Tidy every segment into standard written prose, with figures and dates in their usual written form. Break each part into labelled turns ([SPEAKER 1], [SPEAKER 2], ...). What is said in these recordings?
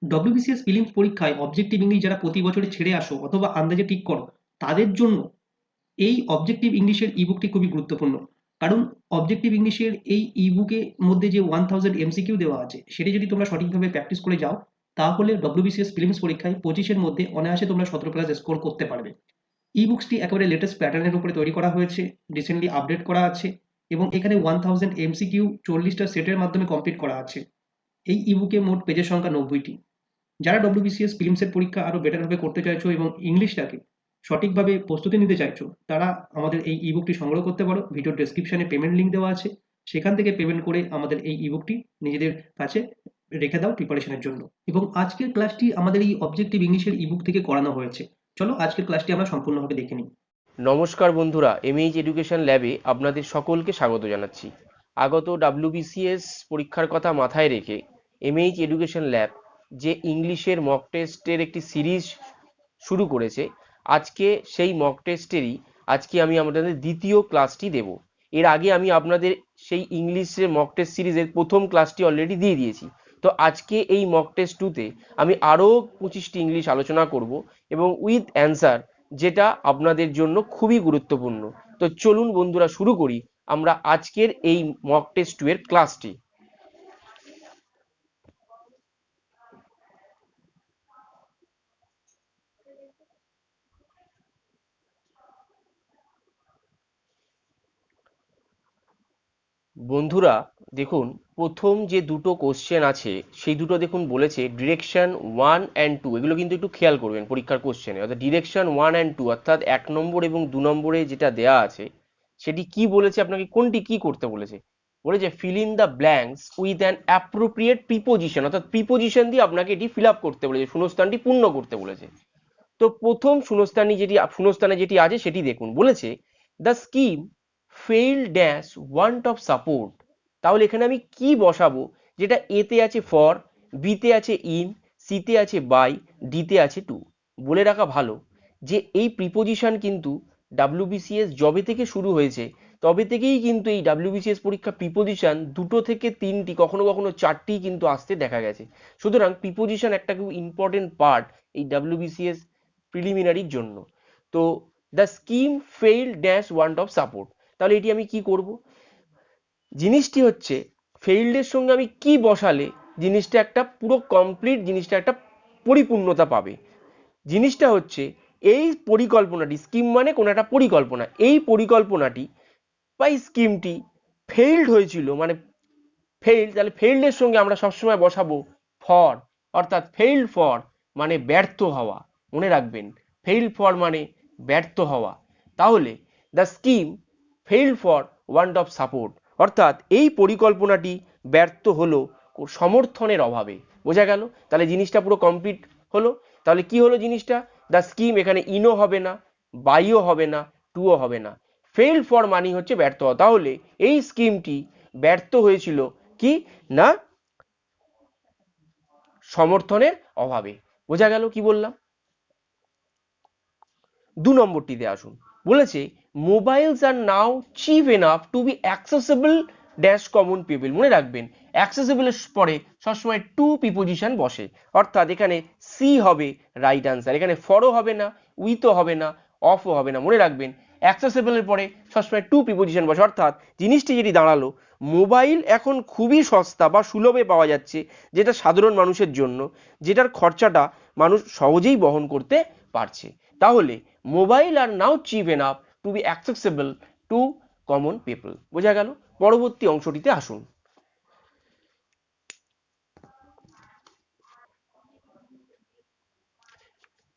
[SPEAKER 1] WBCS prelims পরীক্ষায় objective English যারা প্রতি বছরে ছেড়ে আসো অথবা আন্দাজে ঠিক করো, তাদের জন্য এই অবজেক্টিভ ইংলিশের ইবুকটি খুবই গুরুত্বপূর্ণ। কারণ অবজেক্টিভ ইংলিশের এই ইবুকের মধ্যে যে 1000 এমসিকিউ দেওয়া আছে, সেটি যদি তোমরা সঠিকভাবে প্র্যাকটিস করে যাও, তাহলে ডব্লিউবিসিএস প্রিলিমস পরীক্ষায় 25-এর মধ্যে অনায়াসে তোমরা 17+ স্কোর করতে পারবে। ই বুকসটি একেবারে লেটেস্ট প্যাটার্নের উপরে তৈরি করা হয়েছে, রিসেন্টলি আপডেট করা আছে, এবং এখানে 1000 এমসিকিউ 40টা সেটের মাধ্যমে কমপ্লিট করা আছে। এই ইবুকে মোট পেজের সংখ্যা 90টি। যারা ডব্লিউবিসিএস প্রিলিমসের পরীক্ষা আরও বেটারভাবে করতে চাইছো এবং ইংলিশটাকে সঠিকভাবে প্রস্তুতি নিতে চাইছো, তারা আমাদের এই ইবুকটি সংগ্রহ করতে পারো। ভিডিও ডেসক্রিপশনে পেমেন্ট লিঙ্ক দেওয়া আছে, সেখান থেকে পেমেন্ট করে আমাদের এই ইবুকটি নিজেদের কাছে রেখে দাও প্রিপারেশনের জন্য। এবং আজকের ক্লাসটি আমাদের এই অবজেক্টিভ ইংলিশের ইবুক থেকে করানো হয়েছে। চলো আজকের ক্লাসটি আমরা সম্পূর্ণভাবে দেখে নিই।
[SPEAKER 2] নমস্কার বন্ধুরা, এমএইচ এডুকেশন ল্যাবে আপনাদের সকলকে স্বাগত জানাচ্ছি। আগত ডাব্লিউবিসিএস পরীক্ষার কথা মাথায় রেখে এমএইচ এডুকেশন ল্যাব যে ইংলিশের মক টেস্টের একটি সিরিজ শুরু করেছে, আজকে সেই মক টেস্টেরই আমি আপনাদের দ্বিতীয় ক্লাসটি দেব। এর আগে আমি আপনাদের সেই ইংলিশের মক টেস্ট সিরিজের প্রথম ক্লাসটি অলরেডি দিয়ে দিয়েছি। তো আজকে এই মক টেস্ট 2তে আমি আরও 25টি ইংলিশ আলোচনা করব এবং উইথ অ্যান্সার, যেটা আপনাদের জন্য খুবই গুরুত্বপূর্ণ। তো চলুন বন্ধুরা শুরু করি আমরা আজকের এই মক টেস্ট 2 এর ক্লাসটি। বন্ধুরা দেখুন, প্রথম যে দুটো কোশ্চেন আছে সেই দুটো দেখুন বলেছে ডিরেকশন 1 অ্যান্ড 2। এগুলো কিন্তু একটু খেয়াল করবেন পরীক্ষার কোশ্চেনে, অর্থাৎ ডিরেকশন 1 অ্যান্ড 2, অর্থাৎ 1 নম্বর এবং 2 নম্বরে যেটা দেয়া আছে সেটি কি বলেছে, আপনাকে কোনটি কি করতে বলেছে। বলেছে fill in the blanks with an appropriate preposition, অর্থাৎ প্রিপোজিশন দিয়ে আপনাকে এটি ফিল আপ করতে বলেছে, শূন্যস্থানটি পূর্ণ করতে বলেছে। তো প্রথম শূন্যস্থানে যেটি আছে সেটি দেখুন, বলেছে the scheme fail dash want of support. তাহলে এখানে আমি কি বসাবো, যেটা এতে আছে ফর, বিতে আছে ইন, সিতে আছে বাই, ডিতে আছে টু। বলে রাখা ভালো যে এই প্রিপোজিশন কিন্তু ডাব্লিউবিসিএস যবে থেকে শুরু হয়েছে তবে থেকেই কিন্তু এই ডাব্লিউবিসিএস পরীক্ষা প্রিপোজিশন 2 থেকে 3টি, কখনো কখনো 4টি কিন্তু আসতে দেখা গেছে। সুতরাং প্রিপোজিশন একটা খুব ইম্পর্টেন্ট পার্ট এই ডাব্লিউবিসিএস প্রিলিমিনারির জন্য। তো the scheme fail dash want of support, তাহলে এটি আমি কি করব, জিনিসটি হচ্ছে ফেইল্ডের সঙ্গে আমি কি বসালে জিনিসটা একটা পুরো কমপ্লিট, জিনিসটা একটা পরিপূর্ণতা পাবে। জিনিসটা হচ্ছে এই পরিকল্পনাটি, স্কিম মানে কোনো একটা পরিকল্পনা, এই পরিকল্পনাটি বা এই স্কিমটি ফেইল্ড হয়েছিল, মানে ফেইল্ড, তাহলে ফেইল্ডের সঙ্গে আমরা সবসময় বসাবো ফর, অর্থাৎ ফেইল্ড ফর মানে ব্যর্থ হওয়া। মনে রাখবেন, ফেইল্ড ফর মানে ব্যর্থ হওয়া। তাহলে the scheme failed for want of support, অর্থাৎ এই পরিকল্পনাটি ব্যর্থ হলো সমর্থনের অভাবে। বোঝা গেল? তাহলে জিনিসটা পুরো কমপ্লিট হলো। তাহলে কি হলো জিনিসটা, দ্য স্কিম, এখানে ইনও হবে না, বাইও হবে না, টুও হবে না, ফেইল্ড ফর মানি হচ্ছে ব্যর্থ হওয়া। তাহলে এই স্কিমটি ব্যর্থ হয়েছিল কি না, সমর্থনের অভাবে। বোঝা গেল কি বললাম? 2 নম্বরটিতে আসুন, বলেছে mobiles are now cheap enough to be accessible dash common people. মনে রাখবেন অ্যাক্সেসিবলের পরে সবসময় টু প্রিপোজিশন বসে, অর্থাৎ এখানে সি হবে রাইট আনসার, এখানে ফরও হবে না, উইথও হবে না, অফও হবে না। মনে রাখবেন অ্যাক্সেসিবলের পরে সবসময় টু প্রিপোজিশন বসে, অর্থাৎ জিনিসটি যেটি দাঁড়ালো, মোবাইল এখন খুবই সস্তা বা সুলভে পাওয়া যাচ্ছে, যেটা সাধারণ মানুষের জন্য, যেটার খরচাটা মানুষ সহজেই বহন করতে পারছে। তাহলে mobile are now cheap enough to be accessible to common people. বোঝা গেল? পরবর্তী অংশটিতে আসুন।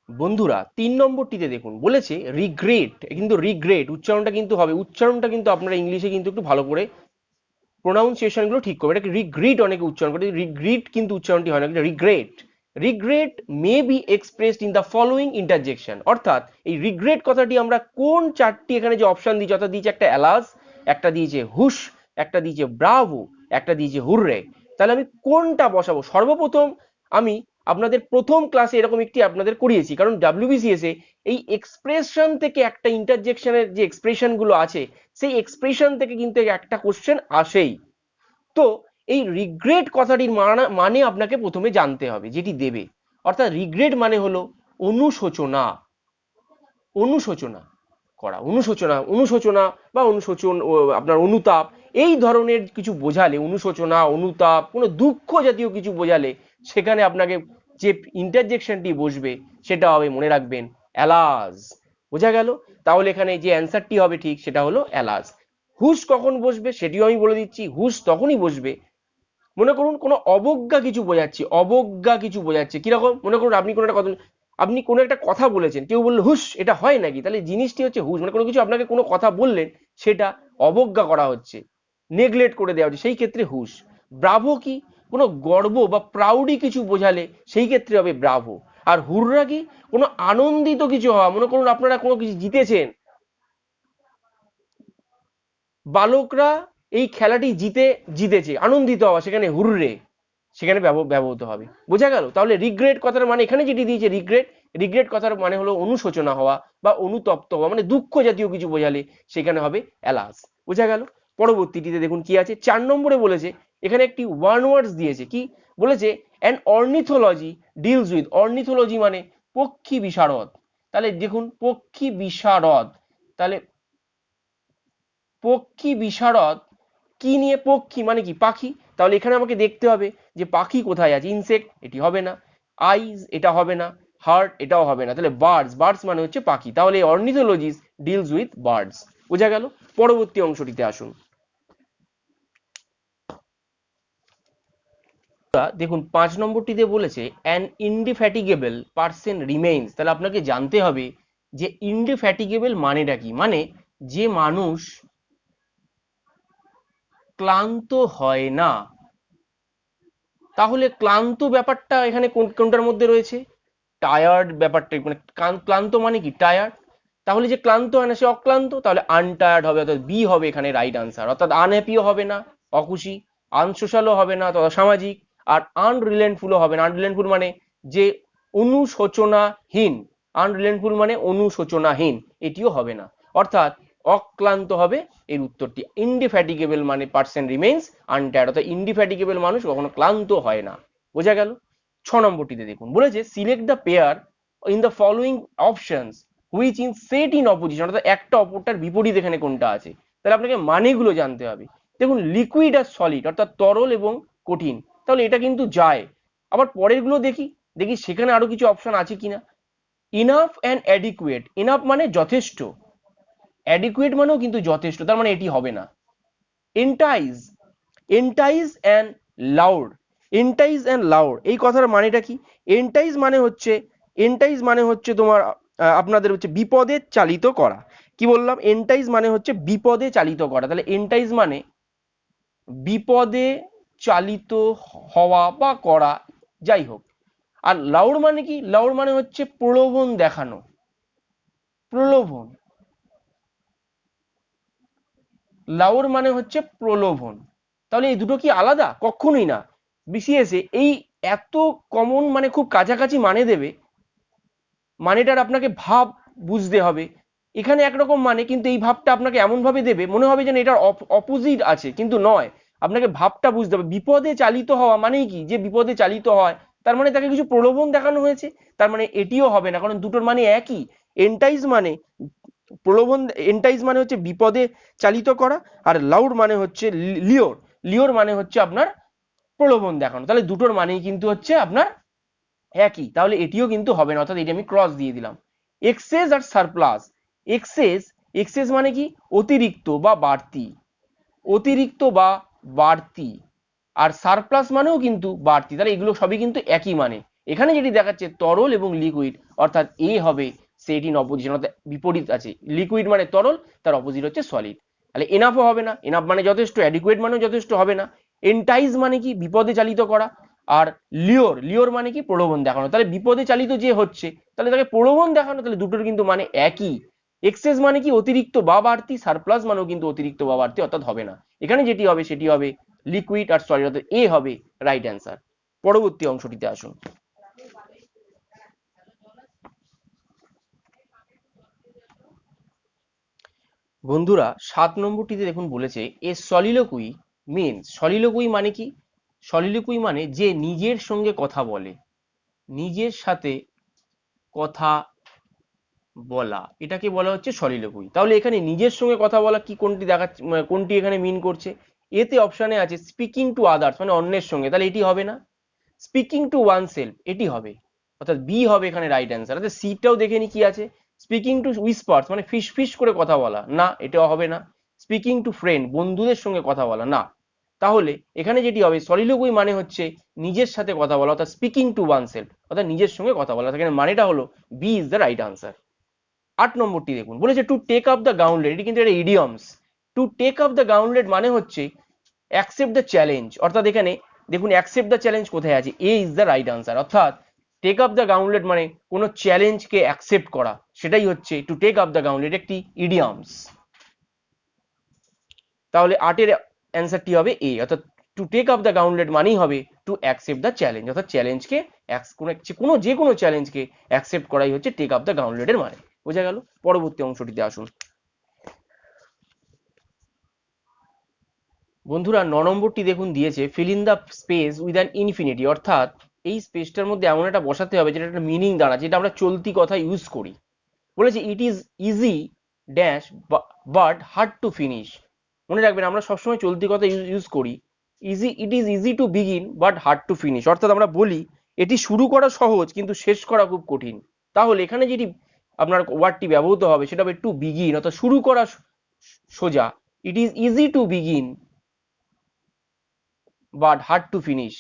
[SPEAKER 2] বন্ধুরা 3 নম্বরটিতে দেখুন, বলেছে রিগ্রেট, কিন্তু রিগ্রেট উচ্চারণটা কিন্তু হবে, উচ্চারণটা কিন্তু আপনারা ইংলিশে কিন্তু একটু ভালো করে প্রোনাউন্সিয়েশন গুলো ঠিক করবে। এটাকে রিগ্রেট অনেকে উচ্চারণ করে, রিগ্রেট কিন্তু উচ্চারণটি হয় না, কিন্তু regret. Regret may be expressed in the following interjection, অর্থাৎ এই রিগ্রেট কথাটি আমরা কোন 4টি এখানে যে অপশন দিয়েছে, অর্থাৎ দিয়েছে একটা অ্যালাস, একটা দিয়েছে হুশ, একটা দিয়েছে ব্রাভো, একটা দিয়েছে হুররে। তাহলে আমি কোনটা বসাবো? সর্বপ্রথম আমি আপনাদের প্রথম ক্লাসে এরকম একটি আপনাদের করিয়েছি, কারণ ডাব্লিউবিসিএস এ এই এক্সপ্রেশন থেকে একটা ইন্টারজেকশনের যে এক্সপ্রেশন গুলো আছে সেই এক্সপ্রেশন থেকে কিন্তু একটা কোশ্চেন আসেই। তো এই রিগ্রেট কথাটির মানে আপনাকে প্রথমে জানতে হবে, যেটি দেবে। অর্থাৎ রিগ্রেট মানে হলো অনুশোচনা, অনুশোচনা করা, অনুশোচনা বা আপনার অনুতাপ, এই ধরনের কিছু বোঝালে, অনুশোচনা, অনুতাপ, কোনো দুঃখ জাতীয় কিছু বোঝালে সেখানে আপনাকে যে ইন্টারজেকশনটি বসবে সেটা হবে, মনে রাখবেন, অ্যালাস। বোঝা গেল? তাহলে এখানে যে অ্যান্সারটি হবে ঠিক সেটা হলো অ্যালাস। হুশ কখন বসবে সেটিও আমি বলে দিচ্ছি। হুশ তখনই বসবে, মনে করুন কোনো অবজ্ঞা কিছু বোঝাচ্ছে, অবজ্ঞা কিছু বোঝাচ্ছে। কিরকম? মনে করুন আপনি কোনো একটা কথা বলেছেন, কেউ বললো হুশ, এটা হয় নাকি? তাহলে জিনিসটি হচ্ছে হুশ, মানে কোনো কিছু আপনাকে কোনো কথা বললেন, সেটা অবজ্ঞা করা হচ্ছে, নেগলেক্ট করে দেওয়া হচ্ছে, সেই ক্ষেত্রে হুশ। ব্রাভো কি? কোনো গর্ব বা প্রাউডি কিছু বোঝালে সেই ক্ষেত্রে হবে ব্রাভো। আর হুররা কি? কোনো আনন্দিত কিছু হওয়া, মনে করুন আপনারা কোনো কিছু জিতেছেন, বালকরা এই খেলাটি জিতেছে, আনন্দিত হওয়া, সেখানে হুররে, সেখানে ব্যবহৃত হবে। বোঝা গেল? তাহলে রিগ্রেট কথার মানে এখানে যেটি দিয়েছে রিগ্রেট, রিগ্রেট কথার মানে হলো অনুশোচনা হওয়া বা অনুতপ্ত হওয়া, মানে দুঃখ জাতীয় কিছু বোঝালে সেখানে হবে অ্যালাস। বোঝা গেল? পরবর্তীটিতে দেখুন কি আছে, 4 নম্বরে বলেছে, এখানে একটি ওয়ান ওয়ার্ডস দিয়েছে। কি বলেছে? An ornithology deals with, ornithology মানে পক্ষী বিশারদ। তাহলে দেখুন পক্ষী বিশারদ, তাহলে পক্ষী বিশারদ কি নিয়ে? পক্ষী মানে কি? পাখি। তাহলে এখানে আমাকে দেখতে হবে যে পাখি কোথায় আছে। ইনসেক্ট এটি হবে না, আইজ এটা হবে না, হার্ট এটাও হবে না। তাহলে বার্ডস, বার্ডস মানে হচ্ছে পাখি। তাহলে অর্নিথোলজিস্ট ডিলস উইথ বার্ডস। বোঝা গেল? পরবর্তী অংশটিতে আসুন। দেখুন 5 নম্বরটিতে বলেছে অ্যান ইনডিফ্যাটিগেবল পার্সন রিমেইনস। তাহলে আপনাকে জানতে হবে যে ইনডিফ্যাটিগেবল মানেটা কি। মানে যে মানুষ ক্লান্ত হয় না। তাহলে ক্লান্ত ব্যাপারটা এখানে কোনটার মধ্যে রয়েছে? টায়ার্ড ব্যাপারটা, মানে ক্লান্ত মানে কি? টায়ার্ড। তাহলে যে ক্লান্ত হয় না সে অক্লান্ত, তাহলে আনটায়ার্ড হবে, অর্থাৎ বি হবে এখানে রাইট আনসার। অর্থাৎ আনহ্যাপিও হবে না, অখুশি, আনসোশ্যালও হবে না, তথা সামাজিক, আর আনরিলেন্টফুলও হবে না। আনরিলেন্টফুল মানে যে অনুশোচনাহীন, আনরিলেন্টফুল মানে অনুশোচনাহীন, এটিও হবে না। অর্থাৎ অক্লান্ত হবে এর উত্তরটি। ইনডিফ্যাটিগেবল মানে পার্সন রিমেইনস আনটায়ার্ড, অর্থাৎ ইনডিফ্যাটিগেবল মানুষ কখনো ক্লান্ত হয় না। বোঝা গেল? 6 নম্বরটিতে দেখুন বলেছে select the pair in the following options which in shed in opposition, অর্থাৎ একটা অপরটার বিপরীত এখানে কোনটা আছে। তাহলে আপনাকে মানেগুলো জানতে হবে। দেখুন লিকুইড আর সলিড, অর্থাৎ তরল এবং কঠিন, তাহলে এটা কিন্তু যায়। আবার পরের গুলো দেখি, দেখি সেখানে আরো কিছু অপশন আছে কিনা। ইনাফ অ্যান্ড অ্যাডিকুয়েট, ইনাফ মানে যথেষ্ট, অ্যাডিকুয়েট মানেও কিন্তু যথেষ্ট, তার মানে এটি হবে না। এন্টাইজ, এন্টাইজ অ্যান্ড লাউড, এন্টাইজ অ্যান্ড লাউড এই কথার মানেটা কি? এন্টাইজ মানে হচ্ছে, এন্টাইজ মানে হচ্ছে তোমার আপনাদের হচ্ছে বিপদে চালিত করা। কি বললাম? এন্টাইজ মানে হচ্ছে বিপদে চালিত করা। তাহলে এন্টাইজ মানে বিপদে চালিত হওয়া বা করা, যাই হোক। আর লাউড মানে কি? লাউড মানে হচ্ছে প্রলোভন দেখানো, প্রলোভন, লাউড মানে হচ্ছে প্রলোভন। তাহলে এই দুটো কি আলাদা? কখনোই না। বিসিএস এই এত কমন মানে খুব কাছাকাছি মানে দেবে, মানেটার আপনাকে ভাব বুঝতে হবে। এখানে একরকম মানে, কিন্তু এই ভাবটা আপনাকে এমন ভাবে দেবে মনে হবে যেন এটার অপোজিট আছে, কিন্তু নয়। আপনাকে ভাবটা বুঝতে হবে। বিপদে চালিত হওয়া মানেই কি? যে বিপদে চালিত হয় তার মানে তাকে কিছু প্রলোভন দেখানো হয়েছে, তার মানে এটিও হবে না, কারণ দুটোর মানে একই। এন্টাইজ মানে প্রলোভন, এন্টাইজ মানে হচ্ছে বিপদে চালিত করা, আর লাউড মানে হচ্ছে লিওর, লিওর মানে হচ্ছে আপনার প্রলোভন দেখানো। তাহলে দুটোর মানেই কিন্তু হচ্ছে আপনার একই, তাহলে এটিও কিন্তু হবে না, অর্থাৎ এটি আমি ক্রস দিয়ে দিলাম। এক্সেস আর সারপ্লাস, এক্সেস, এক্সেস মানে কি? অতিরিক্ত বা বাড়তি, অতিরিক্ত বা বাড়তি, আর সারপ্লাস মানেও কিন্তু বাড়তি। তাহলে এগুলো সবই কিন্তু একই মানে। এখানে যেটি দেখাচ্ছে তরল এবং লিকুইড, অর্থাৎ এ হবে সেট ইন অপোজিশন, অর্থাৎ বিপরীত আছে। লিকুইড মানে তরল, তার অপোজিট হচ্ছে সলিড। তাহলে এনাফও হবে না, এনাফ মানে যথেষ্ট, অ্যাডিকুয়েট মানেও যথেষ্ট হবে না। এন্টাইজ মানে কি? বিপদে চালিত করা। আর লিওর, লিওর মানে কি? প্রলোভন দেখানো। তাহলে বিপদে চালিত যে হচ্ছে তাহলে তাকে প্রলোভন দেখানো, তাহলে দুটোর কিন্তু মানে একই। এক্সেস মানে কি? অতিরিক্ত বা বাড়তি, সারপ্লাস মানেও কিন্তু অতিরিক্ত বা বাড়তি, অর্থাৎ হবে না। এখানে যেটি হবে সেটি হবে লিকুইড আর সলিড, অর্থাৎ এ হবে রাইট অ্যান্সার। পরবর্তী অংশটিতে আসুন। বন্ধুরা 7 নম্বরটিতে দেখুন বলেছে এ সলিলোকুই মিনস সলিলোকুই মানে কি? সলিলোকুই মানে যে নিজের সঙ্গে কথা বলে, নিজের সাথে কথা বলা, এটাকে বলা হচ্ছে সলিলোকুই। তাহলে এখানে নিজের সঙ্গে কথা বলা কি, কোনটি দেখাচ্ছে, কোনটি এখানে মিন করছে? এতে অপশানে আছে স্পিকিং টু আদার্স, মানে অন্যের সঙ্গে, তাহলে এটি হবে না। স্পিকিং টু ওয়ান সেলফ, এটি হবে, অর্থাৎ বি হবে এখানে রাইট অ্যান্সার। অর্থাৎ সিটাও দেখে নি কি আছে, স্পিকিং টু উইসপার্স মানে ফিস ফিস করে কথা বলা, না এটাও হবে না। স্পিকিং টু ফ্রেন্ড, বন্ধুদের সঙ্গে কথা বলা, না। তাহলে এখানে যেটি হবে সলিলোকুই মানে হচ্ছে নিজের সাথে কথা বলা, অর্থাৎ স্পিকিং টু ওয়ান সেলফ, অর্থাৎ নিজের সঙ্গে কথা বলা। এখানে মানেটা হলো B is the right answer. 8 নম্বরটি দেখুন, বলেছে to take up the gauntlet, এটি কিন্তু একটা idioms. To take up the gauntlet মানে হচ্ছে অ্যাকসেপ্ট দ্য চ্যালেঞ্জ, অর্থাৎ এখানে দেখুন অ্যাকসেপ্ট দ্য চ্যালেঞ্জ কোথায় আছে, এ ইজ দ্য রাইট আনসার। অর্থাৎ টেক আপ দ্য গাউন্টলেট মানে কোনো চ্যালেঞ্জকে অ্যাকসেপ্ট করা, সেটাই হচ্ছে টু টেক আপ দ্য গাউন্টলেট, একটি ইডিয়মস। তাহলে 8-এর অ্যান্সারটি হবে এ, অর্থাৎ টু টেক আপ দ্য গাউন্টলেট মানেই হবে টু অ্যাকসেপ্ট দ্য চ্যালেঞ্জ, অর্থাৎ চ্যালেঞ্জকে যে কোনো চ্যালেঞ্জকে অ্যাকসেপ্ট করাই হচ্ছে টেক আপ দ্য গাউন্টলেটের মানে। বোঝা গেল? পরবর্তী অংশটিতে আসুন বন্ধুরা। 9 নম্বরটি দেখুন দিয়েছে fill in the space with an infinity, অর্থাৎ এই স্পেসটার মধ্যে এমন একটা বসাতে হবে যেটা একটা মিনিং দাঁড়ায়, যেটা আমরা চলতি কথা ইউজ করি। বলেছে it is easy dash but hard to finish. মনে রাখবেন আমরা সবসময় চলতি কথা ইউজ করি। It is easy to begin but hard to finish, অর্থাৎ আমরা বলি এটি শুরু করা সহজ কিন্তু শেষ করা খুব কঠিন। তাহলে এখানে যেটি আপনার ওয়ার্ডটি ব্যবহৃত হবে সেটা হবে টু বিগিন, অর্থাৎ শুরু করা সোজা। It is easy to begin but hard to finish,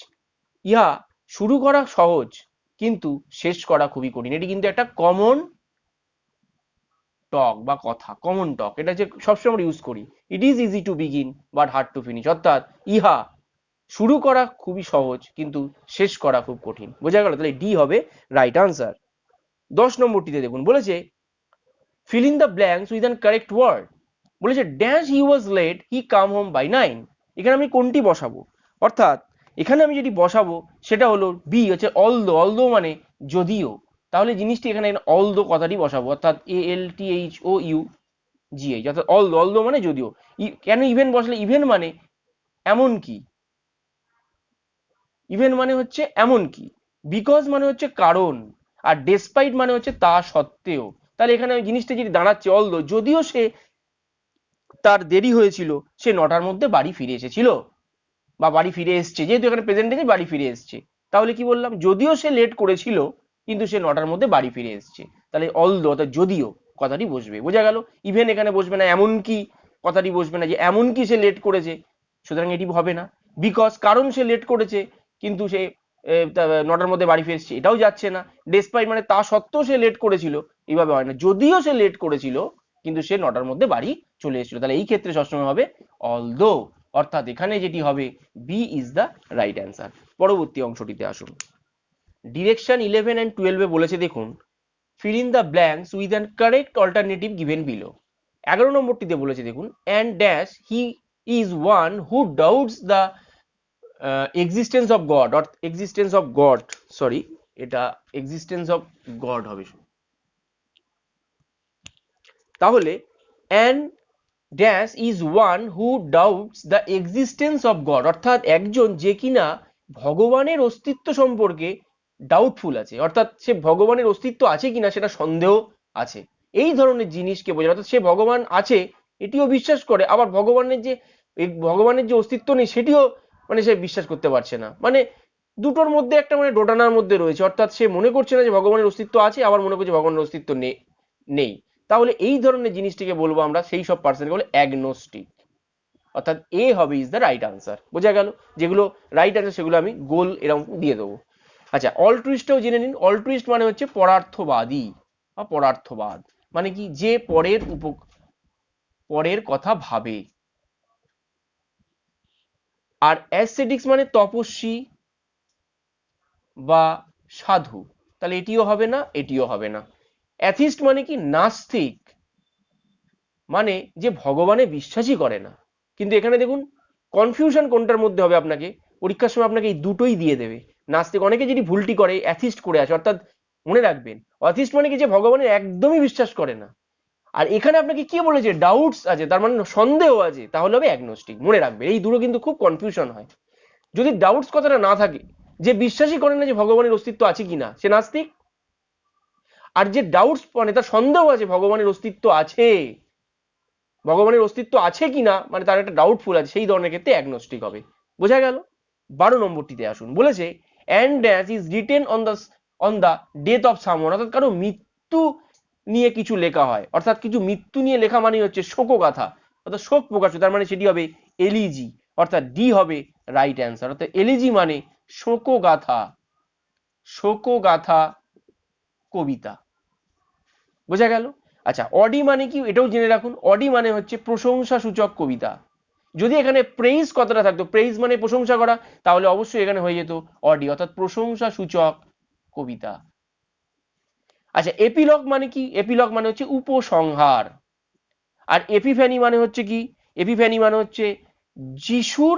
[SPEAKER 2] ইহা শুরু করা সহজ কিন্তু শেষ করা খুবই কঠিন। এটি কিন্তু একটা কমন টক বা কথা, কমন টক, এটা যে সবসময় আমরা ইউজ করি। It is easy to begin but hard to finish, অর্থাৎ ইহা শুরু করা খুবই সহজ কিন্তু শেষ করা খুব কঠিন। বোঝা গেল? তাহলে ডি হবে রাইট আনসার। 10 নম্বরটিতে দেখুন, বলেছে fill in the blanks with an correct word, বলেছে dash he was late he come home by 9। এখানে আমি কোনটি বসাবো? অর্থাৎ এখানে আমি যেটি বসাবো সেটা হলো বি, হচ্ছে অলদো। অলদো মানে যদিও, তাহলে জিনিসটি এখানে অলদো কথাটি বসাবো, অর্থাৎ ALTHOUGH, অর্থাৎ অলদো। অলদো মানে যদিও। কেন ইভেন বসলে? ইভেন মানে এমন কি, ইভেন মানে হচ্ছে এমন কি, বিকজ মানে হচ্ছে কারণ, আর ডেসপাইট মানে হচ্ছে তা সত্ত্বেও। তাহলে এখানে ওই জিনিসটা যেটি দাঁড়াচ্ছে অলদো, যদিও সে তার দেরি হয়েছিল, সে 9টার মধ্যে বাড়ি ফিরে এসেছিল বা বাড়ি ফিরে এসছে, যেহেতু এখানে প্রেজেন্ট টেন্সে বাড়ি ফিরে এসছে। তাহলে কি বললাম? যদিও সে লেট করেছিল কিন্তু সে 9টার মধ্যে বাড়ি ফিরে এসছে। তাহলে অলদো অর্থাৎ যদিও কথাটি বসবে। বোঝা গেল? ইভেন এখানে বসবে না, এমন কি কথাটি বসবে না, যে এমন কি সে লেট করেছে, সুতরাং এটি হবে না। বিকজ কারণ সে লেট করেছে কিন্তু সে 9টার মধ্যে বাড়ি ফিরে এসছে, এটাও যাচ্ছে না। ডেসপাইট মানে তা সত্ত্বেও সে লেট করেছিল, এইভাবে হয় না। যদিও সে লেট করেছিল কিন্তু সে 9টার মধ্যে বাড়ি চলে এসেছিল, তাহলে এই ক্ষেত্রে সবসময় হবে অলদো, অর্থাৎ এখানে যেটি হবে B is the right answer. পরবর্তী অংশটিতে আসুন। ডিরেকশন 11 and 12 বলেছে দেখুন fill in the blanks with an correct alternative given below। 11 নম্বরটিতে বলেছে দেখুন and dash he is one who doubts the existence of God, or existence of God, sorry এটা existence of God হবে। তাহলে and dash is one who doubts the existence of God, অর্থাৎ একজন যে কিনা ভগবানের অস্তিত্ব সম্পর্কে ডাউটফুল আছে, অর্থাৎ সে ভগবানের অস্তিত্ব আছে কিনা সেটা সন্দেহ আছে, এই ধরনের জিনিসকে বোঝায়। অর্থাৎ সে ভগবান আছে এটিও বিশ্বাস করে, আবার ভগবানের যে অস্তিত্ব নেই সেটিও মানে সে বিশ্বাস করতে পারছে না, মানে দুটোর মধ্যে একটা মানে দোটানার মধ্যে রয়েছে। অর্থাৎ সে মনে করছে না যে ভগবানের অস্তিত্ব আছে, আবার মনে করছে ভগবানের অস্তিত্ব নেই। তাহলে এই ধরনের জিনিসটিকে বলবো আমরা, সেই সব পার্সনকে বলে অ্যাগনোস্টিক, অর্থাৎ এ হবে ইজ দ্য রাইট আনসার। বোঝা গেল? যেগুলো রাইট আনসার সেগুলো আমি গোল এরকম দিয়ে দেবো। আচ্ছা, অলট্রুইস্টটাও জেনে নিন। অলট্রুইস্ট মানে হচ্ছে পরার্থবাদী বা পরার্থবাদ, মানে কি, যে পরের কথা ভাবে। আর অ্যাসেটিক্স মানে তপস্বী বা সাধু, তাহলে এটিও হবে না, এটিও হবে না। অ্যাথিস্ট মানে কি? নাস্তিক, মানে যে ভগবানে বিশ্বাসই করে না। কিন্তু এখানে দেখুন কনফিউশন কোনটার মধ্যে হবে, আপনাকে পরীক্ষার সময় আপনাকে এই দুটোই দিয়ে দেবে। নাস্তিক, অনেকে যেটি ভুলটি করে অ্যাথিস্ট করে আছে, অর্থাৎ মনে রাখবেন অ্যাথিস্ট মানে কি? যে ভগবানের একদমই বিশ্বাস করে না। আর এখানে আপনাকে কি বলেছে, ডাউটস আছে, তার মানে সন্দেহ আছে, তাহলে হবে অ্যাগনস্টিক। মনে রাখবে এই দুটো কিন্তু খুব কনফিউশন হয়। যদি ডাউটস কথাটা না থাকে, যে বিশ্বাসই করে না যে ভগবানের অস্তিত্ব আছে কিনা, সে নাস্তিক। আর যে ডাউটস মানে তার সন্দেহ আছে ভগবানের অস্তিত্ব আছে, ভগবানের অস্তিত্ব আছে কিনা মানে তার একটা ডাউটফুল আছে, সেই ধরনের ক্ষেত্রে অ্যাগনস্টিক হবে। বোঝা গেল? 12 নম্বরটিতে আসুন, বলেছে and dash is written on the death of someone, অর্থাৎ কারো মৃত্যু নিয়ে কিছু লেখা হয়, অর্থাৎ কিছু মৃত্যু নিয়ে লেখা মানে হচ্ছে শোকগাথা, অর্থাৎ শোক প্রকাশ, তার মানে সেটি হবে এলিজি, অর্থাৎ ডি হবে রাইট অ্যান্সার। অর্থাৎ এলিজি মানে শোকগাথা, শোকগাথা কবিতা। বোঝা গেল? আচ্ছা, অডি মানে কি এটাও জেনে রাখুন। অডি মানে হচ্ছে প্রশংসা সূচক কবিতা। যদি এখানে প্রেইজ কথাটা থাকতো, প্রেইজ মানে প্রশংসা করা, তাহলে অবশ্যই এখানে হয়ে যেত অডি, অর্থাৎ প্রশংসা সূচক কবিতা। আচ্ছা, এপিলগ মানে কি? এপিলগ মানে হচ্ছে উপসংহার। আর এপিফ্যানি মানে হচ্ছে কি? এপিফ্যানি মানে হচ্ছে যিশুর,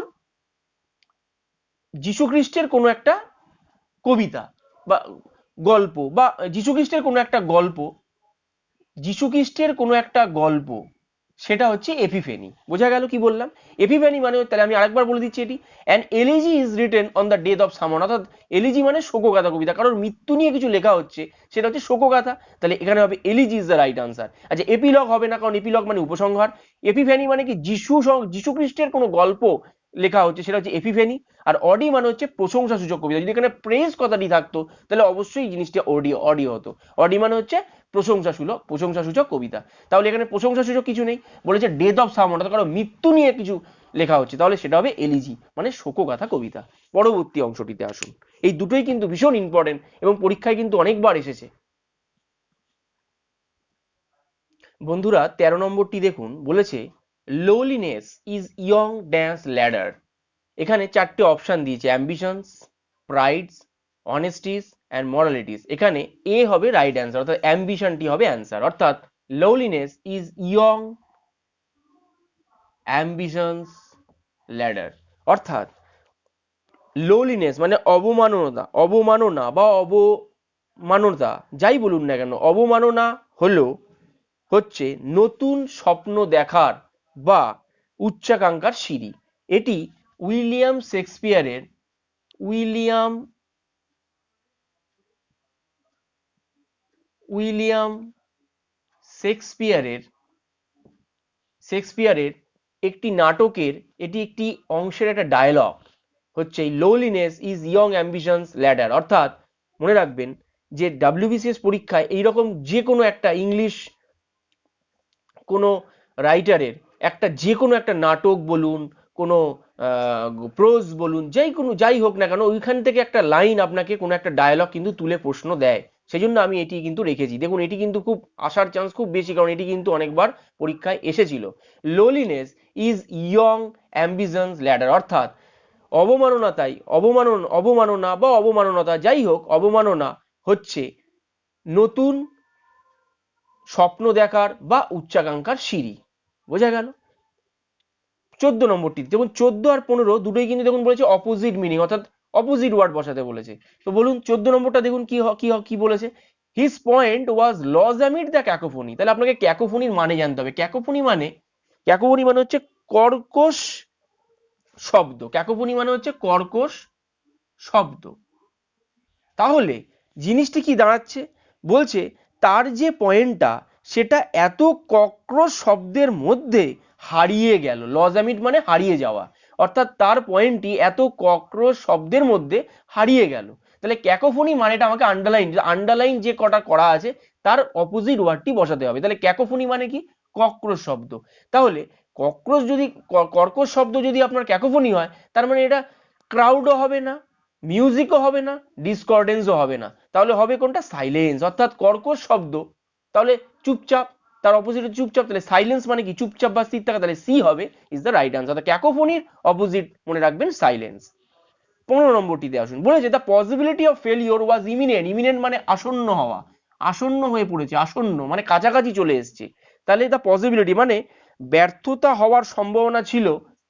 [SPEAKER 2] যিশু খ্রিস্টের কোনো একটা কবিতা বা গল্প, বা যিশু খ্রিস্টের কোনো একটা গল্প, যিশু খ্রিস্টের কোনো একটা গল্প, সেটা হচ্ছে এপিফেনি। বোঝা গেল কি বললাম? এপিফেনি মানে, তাহলে আমি আরেকবার বলে দিচ্ছি, এটি an elegy is written on the death of someone, অর্থাৎ এলিজি মানে শোকগাথা কবিতা, কারোর মৃত্যু নিয়ে কিছু লেখা হচ্ছে, সেটা হচ্ছে শোকগাথা, তাহলে এখানে হবে elegy is the right answer. আচ্ছা, এপিলগ হবে না, কারণ এপিলগ মানে উপসংহার। এপিফেনি মানে কি? যিশু খ্রিস্টের কোনো গল্প লেখা হচ্ছে, সেটা হচ্ছে এপিফেনি। আর অডি মানে হচ্ছে প্রশংসা সূচক কবিতা। যদি এখানে প্রেজ কথাটি থাকতো, তাহলে অবশ্যই জিনিসটা অডি হতো। অডি মানে হচ্ছে প্রশংসাসূচক কবিতা। তাহলে এখানে প্রশংসাসূচক কিছু নেই, বলেছে ডেথ অফ সামওয়ান, অর্থাৎ কারো মৃত্যু নিয়ে কিছু লেখা হচ্ছে, তাহলে সেটা হবে এলিজি মানে শোকগাথা কবিতা। পরবর্তী অংশটিতে আসুন। এই দুটোই কিন্তু ভীষণ ইম্পর্টেন্ট এবং পরীক্ষায় কিন্তু অনেকবার এসেছে। বন্ধুরা, 13 নম্বরটি দেখুন, বলেছে লোলিনেস ইজ ইয়ং ড্যান্স ল্যাডার। এখানে চারটে অপশন দিয়েছে, অ্যাম্বিশনস, প্রাইডস, অনেস্টিস অ্যান্ড মরালিটিস। এখানে এ হবে রাইট অ্যান্সার, অর্থাৎ অ্যাম্বিশনটি হবে অ্যান্সার। অর্থাৎ লোলিনেস ইজ ইয়ং অ্যাম্বিশনস ল্যাডার, অর্থাৎ লোলিনেস মানে অবমাননা, অবমাননা বা অবমাননা যাই বলুন না কেন, অবমাননা হলো হচ্ছে নতুন স্বপ্ন দেখার বা উচ্চাকাঙ্ক্ষার সিঁড়ি। এটি উইলিয়াম শেক্সপিয়ারের, উইলিয়াম উইলিয়াম শেক্সপিয়ারের শেক্সপিয়ারের একটি নাটকের, এটি একটি অংশের একটা ডায়লগ হচ্ছে লোলিনেস ইজ ইয়ং অ্যাম্বিশনস ল্যাডার। অর্থাৎ মনে রাখবেন যে ডাব্লিউবিসিএস পরীক্ষায় এইরকম যে কোনো একটা ইংলিশ কোনো রাইটারের একটা, যে কোনো একটা নাটক বলুন, কোনো প্রোজ বলুন, যাই হোক না কেন, ওইখান থেকে একটা লাইন আপনাকে কোনো একটা ডায়লগ কিন্তু তুলে প্রশ্ন দেয়। সেই জন্য আমি এটি কিন্তু রেখেছি। দেখুন, এটি কিন্তু খুব আসার চান্স খুব বেশি, কারণ এটি কিন্তু অনেকবার পরীক্ষায় এসেছিল। লোলিনেস ইজ ইয়ং অ্যাম্বিশনস ল্যাডার, অর্থাৎ অবমাননা বা অবমাননতা যাই হোক, অবমাননা হচ্ছে নতুন স্বপ্ন দেখার বা উচ্চাকাঙ্ক্ষার সিঁড়ি। বোঝা গেল? 14 নম্বরটি যেমন 14 আর 15 দুটোই কিন্তু দেখুন বলেছে অপোজিট মিনিং, অর্থাৎ অপোজিট ওয়ার্ড বসাতে বলেছে। তো বলুন 14 নম্বরটা দেখুন কি বলেছে, his point was lost amid the cacophony. তাহলে আপনাকে ক্যাকোফোনির মানে জানতে হবে। ক্যাকোফোনি মানে হচ্ছে কর্কশ শব্দ। ক্যাকোফোনি মানে হচ্ছে কর্কশ শব্দ। তাহলে জিনিসটি কি দাঁড়াচ্ছে, বলছে তার যে পয়েন্টটা সেটা এত কক্রোশ শব্দের মধ্যে হারিয়ে গেল। লস অ্যামিড মানে হারিয়ে যাওয়া, অর্থাৎ তার পয়েন্টটি এত কক্রোশ শব্দের মধ্যে হারিয়ে গেল। তাহলে ক্যাকোফোনি মানেটা আমাকে আন্ডারলাইন যে কটা করা আছে তার অপোজিট ওয়ার্ডটি বসাতে হবে। তাহলে ক্যাকোফোনি মানে কি? কক্রোশ শব্দ। তাহলে কক্রোশ যদি কর্কশ শব্দ যদি আপনার ক্যাকোফোনি হয়, তার মানে এটা ক্রাউডও হবে না, মিউজিকও হবে না, ডিসকর্ডেন্সও হবে না, তাহলে হবে কোনটা? সাইলেন্স, অর্থাৎ কর্কশ শব্দ তাহলে চুপচাপ, তার অপোজিট চুপচাপ, তাহলে সাইলেন্স মানে কি? চুপচাপ বা স্থির থাকা, তাহলে সি হবে ইজ দ্য রাইট আনসার। ক্যাকোফোনির অপোজিট মনে রাখবেন সাইলেন্স। 15 নম্বরটিতে আসুন, বলেছে the possibility of failure was imminent. Imminent মানে আসন্ন হওয়া, আসন্ন হয়ে পড়েছে, আসন্ন মানে কাছাকাছি চলে এসছে। তাহলে দ্য পসিবিলিটি মানে ব্যর্থতা হওয়ার সম্ভাবনা ছিল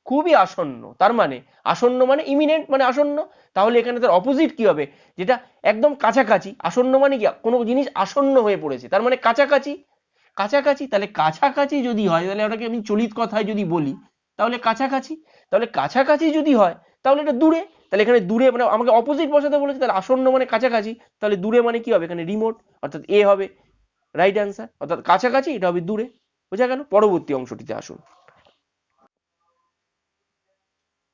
[SPEAKER 2] খুবই আসন্ন, তার মানে আসন্ন মানে ইমিনেন্ট মানে আসন্ন। তাহলে এখানে তার অপোজিট কি হবে? যেটা একদম কাছাকাছি। আসন্ন মানে কি? কোনো জিনিস আসন্ন হয়ে পড়েছে, তার মানে কাছাকাছি। কাছাকাছি, তাহলে কাছাকাছি যদি হয় তাহলে ওটাকে আমি চলিত কথায় যদি বলি তাহলে কাছাকাছি, তাহলে কাছাকাছি যদি হয় তাহলে এটা দূরে, তাহলে এখানে দূরে মানে আমাকে অপোজিট বসাতে বলেছে, তাহলে আসন্ন মানে কাছাকাছি, তাহলে দূরে মানে কি হবে, এখানে রিমোট, অর্থাৎ এ হবে রাইট অ্যান্সার, অর্থাৎ কাছাকাছি, এটা হবে দূরে। বোঝা গেল? পরবর্তী অংশটিতে আসুন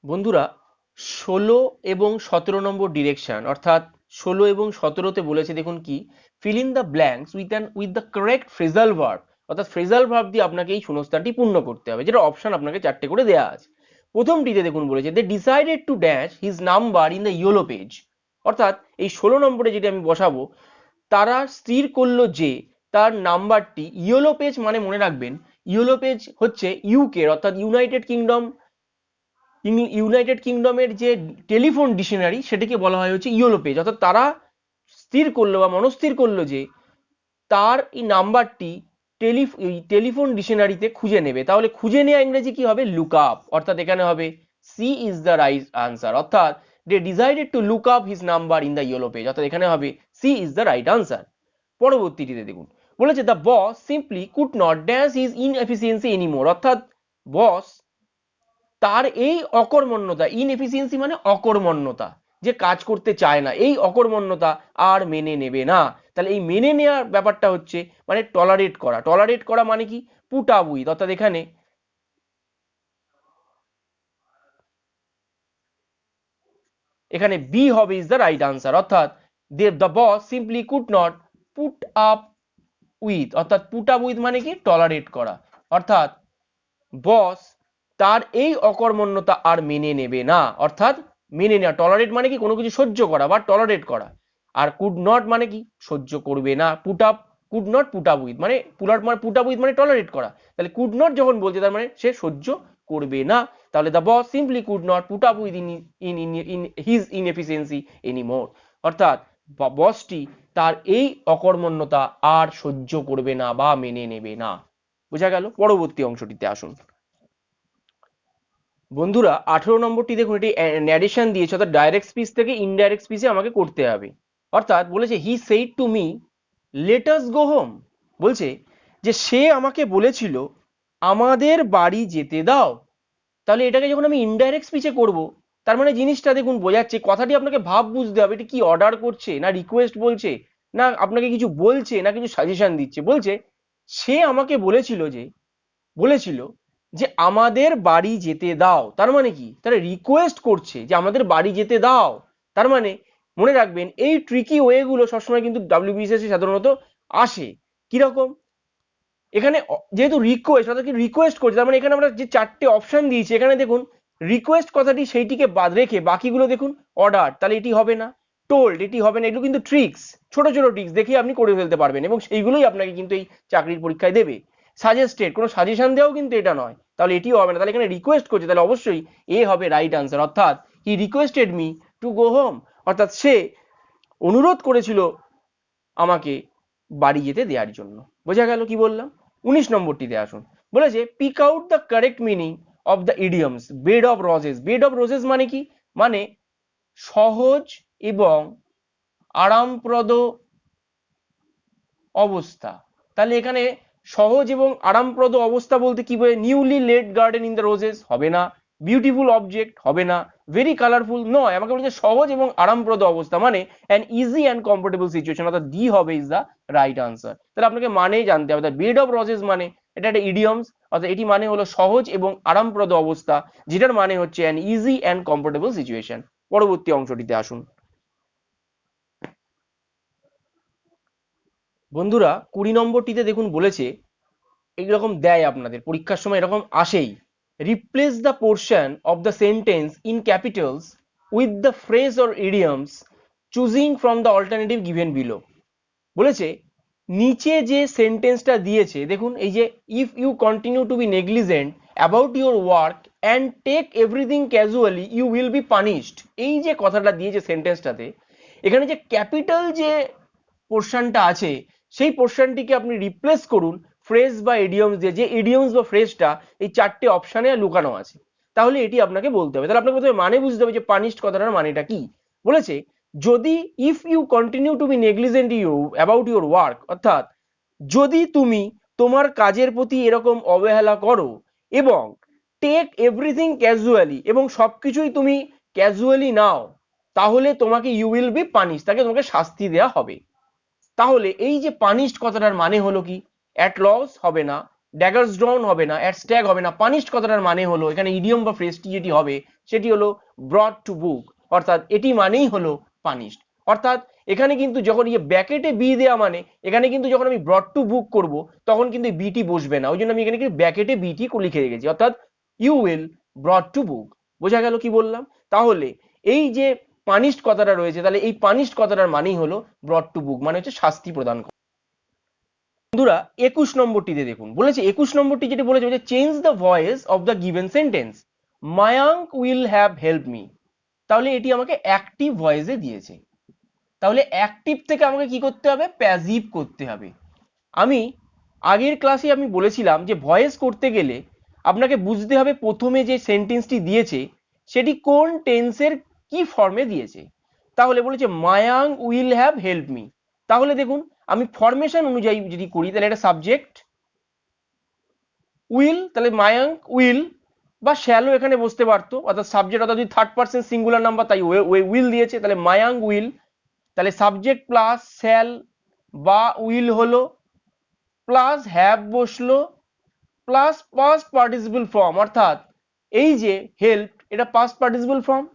[SPEAKER 2] বন্ধুরা। 16 এবং 17 নম্বর ডিরেকশন, অর্থাৎ 16 এবং 17তে বলেছে দেখুন কি, fill in the blanks with the correct phrasal verb, অর্থাৎ ফ্রেজাল ভার্ব দিয়ে আপনাকে এই শূন্যস্থানটি পূর্ণ করতে হবে, যেটা অপশন আপনাকে 4টে করে দেওয়া আছে। প্রথমটিতে দেখুন বলেছে they decided to dash his number in the yellow page, অর্থাৎ এই 16 নম্বরে যেটা আমি বসাবো, তারা স্থির করলো যে তার নাম্বারটি ইয়েলো পেজ, মানে মনে রাখবেন ইয়েলো পেজ হচ্ছে ইউকে অর্থাৎ ইউনাইটেড কিংডমের যে টেলিফোন ডিকশনারি সেটাকে বলা হয় হচ্ছে ইয়েলো পেজ, অর্থাৎ তারা স্থির করলো বা মনস্থির করলো যে তার এই নাম্বারটি টেলিফোন ডিকশনারিতে খুঁজে নেবে। তাহলে খুঁজে নেওয়া ইংরেজি কি হবে, লুক আপ, অর্থাৎ এখানে হবে C is the right answer, অর্থাৎ they decided to look up his number in the yellow page, অর্থাৎ এখানে হবে C is the right answer. পরবর্তীটিতে দেখুন বলেছে the boss simply could not dash his inefficiency anymore, অর্থাৎ বস তার এই অকর্মণ্যতা, ইনএফিসিয়েন্সি মানে অকর্মণ্যতা, যে কাজ করতে চায় না, এই অকর্মণ্যতা আর মেনে নেবে না। তাহলে এই মেনে নেওয়ার ব্যাপারটা হচ্ছে মানে টলারেট করা, টলারেট করা মানে কি, পুট আপ উইথ, অর্থাৎ এখানে বি হবে ইজ দ্য রাইট আনসার, অর্থাৎ the boss simply could not put up with, অর্থাৎ পুট আপ উইথ মানে কি, টলারেট করা, অর্থাৎ বস তার এই অকর্মণ্যতা আর মেনে নেবে না, অর্থাৎ মেনে নেওয়া, টলারেট মানে কি কোনো কিছু সহ্য করা বা টলারেট করা, আর কুড নট মানে কি সহ্য করবে না, could not put up with মানে পুট আপ উইথ মানে টলারেট করা, তাহলে কুড নট যখন বলছে তার মানে সে সহ্য করবে না, তাহলে the boss simply could not put up with in his inefficiency anymore, অর্থাৎ বসটি তার এই অকর্মণ্যতা আর সহ্য করবে না বা মেনে নেবে না। বোঝা গেল? পরবর্তী অংশটিতে আসুন বন্ধুরা। 18 নম্বরটি দেখুন, এটি ন্যারেশন দিয়েছে, অর্থাৎ ডাইরেক্ট স্পিচ থেকে ইনডাইরেক্ট স্পিচে আমাকে করতে হবে, অর্থাৎ বলেছে he said to me let us go home, বলছে যে সে আমাকে বলেছিল আমাদের বাড়ি যেতে দাও। তাহলে এটাকে যখন আমি ইনডাইরেক্ট স্পিচে করব, তার মানে জিনিসটা দেখুন বোঝাচ্ছে, কথাটি আপনাকে ভাব বুঝতে হবে, এটি কি অর্ডার করছে না রিকোয়েস্ট বলছে, না আপনাকে কিছু বলছে না কিছু সাজেশন দিচ্ছে। বলছে সে আমাকে বলেছিল যে আমাদের বাড়ি যেতে দাও, তার মানে কি, তারা রিকোয়েস্ট করছে যে আমাদের বাড়ি যেতে দাও। তার মানে মনে রাখবেন এই ট্রিকি ওয়েগুলো সবসময় কিন্তু ডাব্লিউবিসিএস সাধারণত আসে কিরকম, এখানে যেহেতু রিকোয়েস্ট, অর্থাৎ কি রিকোয়েস্ট করছে, তার মানে এখানে আমরা যে 4টে অপশন দিয়েছি, এখানে দেখুন রিকোয়েস্ট কথাটি সেইটিকে বাদ রেখে বাকিগুলো দেখুন অর্ডার, তাহলে এটি হবে না, টোল্ড এটি হবে না, এগুলো কিন্তু ট্রিক্স, ছোট ছোট ট্রিক্স দেখে আপনি করে ফেলতে পারবেন এবং সেইগুলোই আপনাকে কিন্তু এই চাকরির পরীক্ষায় দেবে। সাজেস্টেড, কোনো সাজেশন দেওয়াও কিন্তু এটা নয়, তাহলে এটিও হবে না, তাহলে এখানে রিকোয়েস্ট করছে, তাহলে অবশ্যই এ হবে রাইট আনসার, অর্থাৎ he requested me to go home, অর্থাৎ সে অনুরোধ করেছিল আমাকে বাড়ি যেতে দেওয়ার জন্য। বোঝা গেল কি বললাম? 19 নম্বরটিতে আসুন, বলেছে pick out the correct meaning of the idioms bed of roses. Bed of roses মানে কি, মানে সহজ এবং আরামপ্রদ অবস্থা। তাহলে এখানে সহজ এবং আরামপ্রদ অবস্থা বলতে কি বোঝায়, newly laid garden in the roses হবে না, বিউটিফুল অবজেক্ট হবে না, ভেরি কালারফুল নয়, আমাকে বলছে সহজ এবং আরামপ্রদ অবস্থা মানে an easy and comfortable situation, অর্থাৎ ডি হবে ইজ দ্য রাইট আনসার। তাহলে আপনাকে মানেই জানতে হবে, বেড অফ রোজেস মানে এটা একটা ইডিয়মস, অর্থাৎ এটি মানে হলো সহজ এবং আরামপ্রদ অবস্থা, যেটার মানে হচ্ছে an easy and comfortable situation. পরবর্তী অংশটিতে আসুন বন্ধুরা। 20 নম্বরটিতে দেখুন বলেছে, এইরকম দেয় আপনাদের পরীক্ষার সময়, এরকম আসেই, replace the portion of the sentence in capitals with the phrase or idioms choosing from the alternative given below. বলেছে নিচে যে সেন্টেন্সটা দিয়েছে দেখুন, এই যে if you continue to be negligent about your work and take everything casually you will be punished, এই যে কথাটা দিয়েছে সেন্টেন্সটাতে, এখানে যে ক্যাপিটাল যে পোর্শনটা আছে সেই পোর্শনটিকে আপনি রিপ্লেস করুন ফ্রেজ বা ইডিয়মস দিয়ে, যে ইডিয়মস বা ফ্রেজটা এই 4টে অপশনে লুকানো আছে, তাহলে এটি আপনাকে বলতে হবে। তাহলে আপনাকে প্রথমে মানে বুঝতে হবে যে পানিশড কথাটার মানেটা কি। বলেছে যদি if you continue to be negligent you about your work, অর্থাৎ যদি তুমি তোমার কাজের প্রতি এরকম অবহেলা করো এবং টেক এভরিথিং ক্যাজুয়ালি, এবং সবকিছুই তুমি ক্যাজুয়ালি নাও, তাহলে তোমাকে ইউ উইল বি পানিশ, তাকে তোমাকে শাস্তি দেওয়া হবে। তাহলে এই যে পানিশড কথাটার মানে হলো কি, অ্যাট লস হবে না, ড্যাগার্স ড্রন হবে না, অ্যাট স্ট্যাগ হবে না। পানিশড কথাটার মানে হলো, এখানে ইডিয়ম বা ফ্রেজটি যেটি হবে সেটি হলো ব্রট টু বুক, অর্থাৎ এটি মানেই হলো পানিশড। অর্থাৎ এখানে কিন্তু যখন ব্যাকেটে বি দেওয়া মানে, এখানে কিন্তু যখন আমি ব্রট টু বুক করব তখন কিন্তু বিটি বসবে না, ওই জন্য আমি এখানে কিন্তু ব্যাকেটে বিটি লিখে রেখেছি, অর্থাৎ you will brought to book. বোঝা গেল কি বললাম? তাহলে এই যে পানিশড কথাটা রয়েছে, তাহলে এই পানিশড কথাটার মানেই হলো ব্রট টু বুক, মানে হচ্ছে শাস্তি প্রদান করা। বন্ধুরা 21 নম্বরটিতে দেখুন, বলেছে 21 নম্বরটি যেটি বলেছে change the voice of the given sentence, Mayank will have help me. তাহলে এটি আমাকে অ্যাক্টিভ ভয়েসে দিয়েছে, তাহলে অ্যাক্টিভ থেকে আমাকে কি করতে হবে, প্যাসিভ করতে হবে। আমি আগের ক্লাসে আমি বলেছিলাম যে ভয়েস করতে গেলে আপনাকে বুঝতে হবে প্রথমে যে সেন্টেন্সটি দিয়েছে সেটি কোন টেন্সের কি ফর্মে দিয়েছে। তাহলে বলেছে Mayang will have help me, তাহলে দেখুন আমি ফরমেশন অনুযায়ী যদি করি তাহলে এটা সাবজেক্ট উইল, তাহলে মায়াং উইল বা শ্যালো এখানে বসতে পারতো, অর্থাৎ সাবজেক্ট, অর্থাৎ যদি থার্ড পার্সন সিঙ্গুলার নাম্বার তাই উইল দিয়েছে, তাহলে মায়াং উইল, তাহলে সাবজেক্ট প্লাস শ্যাল বা উইল হলো, প্লাস হ্যাভ বসলো, প্লাস পাস্ট পার্টিসিপল ফর্ম, অর্থাৎ এই যে হেল্প এটা past participle form,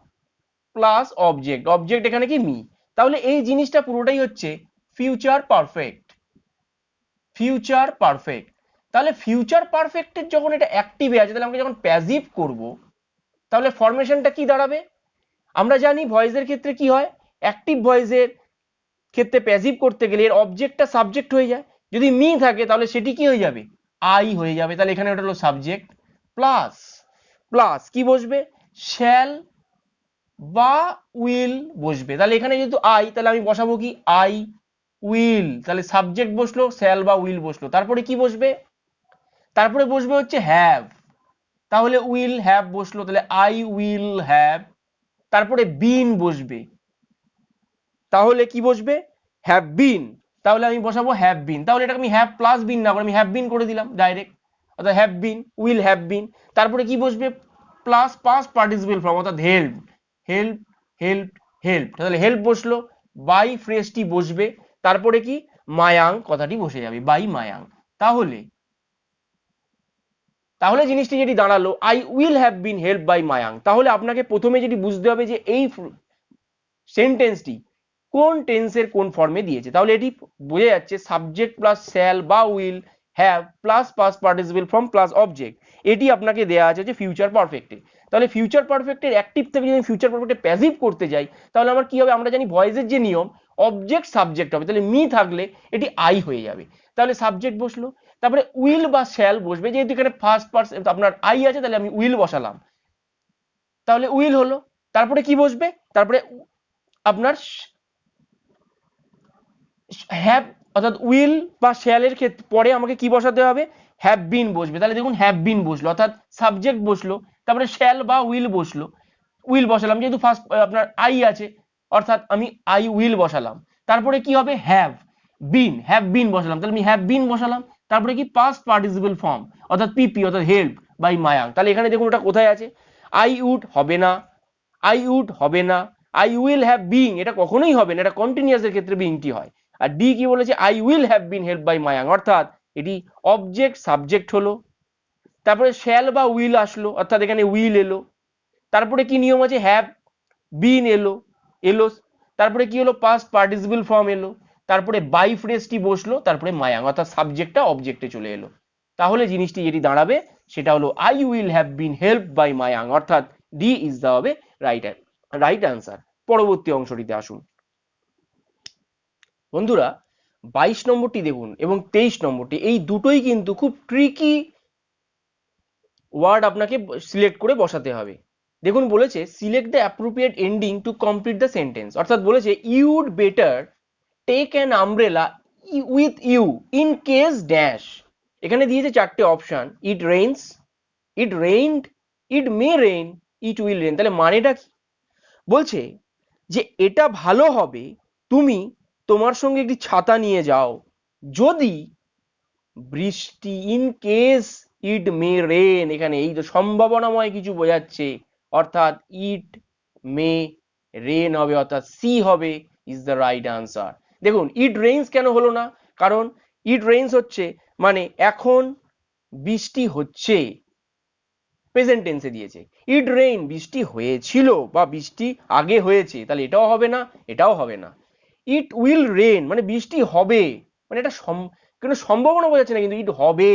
[SPEAKER 2] plus object, object এখানে কি মি। তাহলে এই জিনিসটা পুরোটাই হচ্ছে ফিউচার পারফেক্ট, ফিউচার পারফেক্ট। তাহলে ফিউচার পারফেক্টের যখন এটা অ্যাক্টিভে আছে, তাহলে আমরা যখন প্যাসিভ করব তাহলে ফরমেশনটা কি দাঁড়াবে? আমরা জানি ভয়েসের ক্ষেত্রে কি হয়, অ্যাক্টিভ ভয়েসের ক্ষেত্রে প্যাসিভ করতে গেলে এর অবজেক্টটা সাবজেক্ট হয়ে যায়, যদি মি থাকে তাহলে সেটি কি হয়ে যাবে, আই হয়ে যাবে। তাহলে এখানে ওটা হলো সাবজেক্ট, প্লাস প্লাস কি বসবে, শ্যাল বা উইল বসবে। তাহলে এখানে যেহেতু আই, তাহলে আমি বসাবো কি, আই উইল, তাহলে সাবজেক্ট বসলো, শ্যাল বা উইল বসলো, তারপরে কি বসবে, তারপরে বসবে হচ্ছে হ্যাভ, তাহলে উইল হ্যাভ বসলো, তাহলে আই উইল হ্যাভ, তারপরে বিন বসবে, তাহলে কি বসবে, হ্যাভ বিন, তাহলে আমি বসাবো হ্যাভ বিন। তাহলে এটাকে আমি হ্যাভ প্লাস বিন না করে আমি হ্যাভ বিন করে দিলাম ডাইরেক্ট, অর্থাৎ হ্যাভ বিন উইল হ্যাভ বিন। তারপরে কি বসবে, প্লাস পাস্ট পার্টিসিপল ফর্ম, অর্থাৎ হেল্প, হেল্প হেল্প হেল্প, তাহলে হেল্প বসলো, বাই ফ্রেজটি বসবে, তারপরে কি মায়াং কথাটি বসে যাবে, বাই মায়াং। তাহলে তাহলে জিনিসটি যেটি দাঁড়ালো I will have been help by my aunt. তাহলে আপনাকে প্রথমে যেটি বুঝতে হবে যে এই সেন্টেন্সটি কোন টেন্সের কোন ফর্মে দিয়েছে। তাহলে এটি বোঝা যাচ্ছে সাবজেক্ট প্লাস শ্যাল বা will have plus past participle form plus object, এটি আপনাকে দেওয়া আছে যে ফিউচার পারফেক্টে। তাহলে ফিউচার পারফেক্টের অ্যাক্টিভ থেকে যদি ফিউচার পারফেক্টে প্যাসিভ করতে যাই তাহলে আমার কি হবে, আমরা জানি ভয়েসের যে নিয়ম অবজেক্ট সাবজেক্ট হবে, তাহলে মি থাকলে এটি আই হয়ে যাবে, তাহলে সাবজেক্ট বসলো, তারপরে উইল বা শ্যাল বসবে, যেহেতু এখানে ফার্স্ট পার্সন আপনার আই আছে তাহলে আমি উইল বসালাম, তাহলে উইল হলো, তারপরে কি বসবে, তারপরে আপনার হ্যাভ, অর্থাৎ উইল বা শ্যালের ক্ষেত্রে পরে আমাকে কি বসাতে হবে, হ্যাভ বিন বসবে, তাহলে দেখুন হ্যাভ বিন বসলো, অর্থাৎ সাবজেক্ট বসলো, তারপরে শ্যাল বা উইল বসলো, উইল বসালাম যেহেতু ফার্স্ট আপনার আই আছে, অর্থাৎ আমি আই উইল বসালাম, তারপরে কি হবে হ্যাভ বিন বসালাম, তাহলে আমি হ্যাভ বিন বসালাম, তারপরে কি পাস্ট পার্টিসিপল ফর্ম অর্থাৎ পিপি, অর্থাৎ হেল্প বাই মায়াং। তাহলে এখানে দেখুন ওটা কোথায় আছে, আই উড হবে না, আই উড হবে না, আই উইল হ্যাভ বিং এটা কখনোই হবে না, এটা কন্টিনিউয়াসের ক্ষেত্রে বিংটি হয়। আর ডি কি বলেছে, I will have been help by my aunt, অর্থাৎ এটি অবজেক্ট সাবজেক্ট হলো, তারপরে শ্যাল বা উইল আসলো, অর্থাৎ এখানে উইল এলো, তারপরে কি নিয়ম আছে, হ্যাভ বিন এলো এলো, তারপরে কি হলো পাস্ট পার্টিসিপল ফর্ম এলো, তারপরে বাই ফ্রেজটি বসলো, তারপরে মায়াং, অর্থাৎ সাবজেক্টটা অবজেক্টে চলে এলো। তাহলে জিনিসটি যেটি দাঁড়াবে সেটা হলো I will have been help by my aunt, অর্থাৎ ডি ইজ দা হবে রাইট অ্যান্সার। পরবর্তী অংশটিতে আসুন বন্ধুরা, 22 নম্বরটি দেখুন এবং 23 নম্বরটি, এই দুটোই কিন্তু খুব ট্রিকি ওয়ার্ড আপনাকে সিলেক্ট করে বসাতে হবে। দেখুন বলেছে select the appropriate ending to complete the sentence, অর্থাৎ বলেছে you'd better take an umbrella with you in case dash. এখানে দিয়েছে চারটে option, it rains, it rained, it may rain, it will rain. তাহলে মানেটা কি, বলছে যে এটা ভালো হবে তুমি তোমার সঙ্গে একটি ছাতা নিয়ে যাও যদি বৃষ্টি, in case it may rain, এখানে এই তো সম্ভাবনাময় কিছু বোঝাচ্ছে, অর্থাৎ ইট মে রেন হবে, অর্থাৎ সি হবে ইজ দ্য রাইট আনসার। দেখুন ইট রেইনস কেন হলো না, কারণ ইট রেইনস হচ্ছে মানে এখন বৃষ্টি হচ্ছে, প্রেজেন্ট টেন্সে দিয়েছে। ইট রেইন বৃষ্টি হয়েছিল বা বৃষ্টি আগে হয়েছে, তাহলে এটাও হবে না, এটাও হবে না। ইট উইল রেন মানে বৃষ্টি হবে, মানে এটা কোনো সম্ভাবনা বোঝাচ্ছে না, কিন্তু ইট হবে,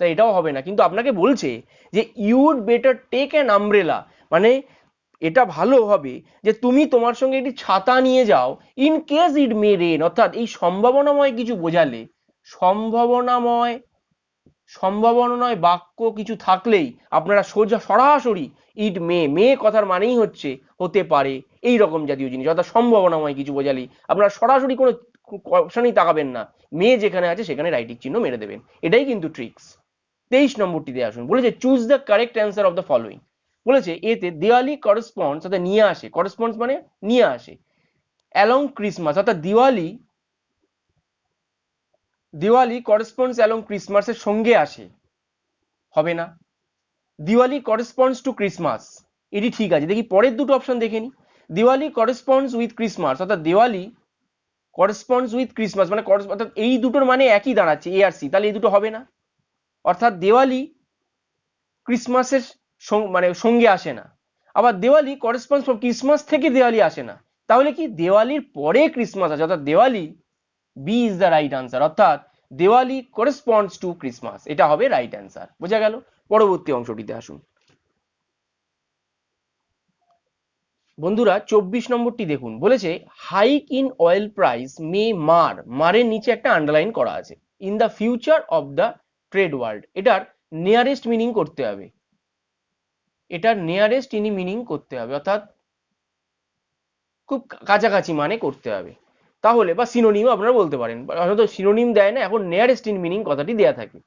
[SPEAKER 2] তাই এটাও হবে না। কিন্তু আপনাকে বলছে যে ইউড বেটার টেক অ্যান আমব্রেলা, মানে এটা ভালো হবে যে তুমি তোমার সঙ্গে একটি ছাতা নিয়ে যাও, in case it may rain, অর্থাৎ এই সম্ভাবনাময় কিছু বোঝালে, সম্ভাবনাময় সম্ভাবনাময় বাক্য কিছু থাকলেই আপনারা সোজা সরাসরি ইট মে, মে কথার মানেই হচ্ছে হতে পারে, এই রকম জাতীয় জিনিস, অর্থাৎ সম্ভাবনাময় কিছু বোঝালেই আপনারা সরাসরি কোনো অপশনেই তাকাবেন না, মে যেখানে আছে সেখানে রাইটিং চিহ্ন মেরে দেবেন, এটাই কিন্তু ট্রিক্স। 23 নম্বরটিতে আসুন, বলেছে choose the correct answer of the following. বলেছে এতে দেওয়ালি করেসপন্ডস, অর্থাৎ নিয়ে আসে, করেসপন্ডস মানে নিয়ে আসে, অ্যালং ক্রিসমাস, অর্থাৎ দিওয়ালি, দিওয়ালি করেসপন্ডস অ্যালং ক্রিসমাসের সঙ্গে আসে, হবে না। দিওয়ালি করেসপন্ডস টু ক্রিসমাস, এটি ঠিক আছে। দেখি পরের দুটো অপশন দেখে নি। দিওয়ালি করেসপন্ডস উইথ ক্রিসমাস, অর্থাৎ দিওয়ালি করেসপন্ডস উইথ ক্রিসমাস মানে অর্থাৎ এই দুটোর মানে একই দাঁড়াচ্ছে, এ আর সি, তাহলে এই দুটো হবে না। অর্থাৎ দেওয়ালি ক্রিসমাসের মানে সঙ্গে আসে না, আবার দেওয়ালি করেসপন্ডস ফ্রম ক্রিসমাস থেকে দেওয়ালি আসে না, তাহলে কি দেওয়ালির পরে ক্রিসমাস আছে, অর্থাৎ Diwali, B is the right answer, অর্থাৎ দেওয়ালি করেসপন্ডস টু ক্রিসমাস, এটা হবে রাইট অ্যান্সার। বোঝা গেল? পরবর্তী অংশটিতে আসুন বন্ধুরা, 24 নম্বরটি দেখুন, বলেছে হাইক ইন অয়েল প্রাইস মে মার, মারের নিচে একটা আন্ডারলাইন করা আছে, in the future of the trade world, এটার নিয়ারেস্ট মিনিং করতে হবে, এটার নিয়ারেস্ট মিনিং করতে হবে, অর্থাৎ খুব কাছাকাছি মানে করতে হবে, তাহলে বা সিনোনিম আপনারা বলতে পারেন, হয়তো সিনোনিম দেয় না, এখন নিয়ারেস্ট ইন মিনিং কথাটি দেয়া থাকে।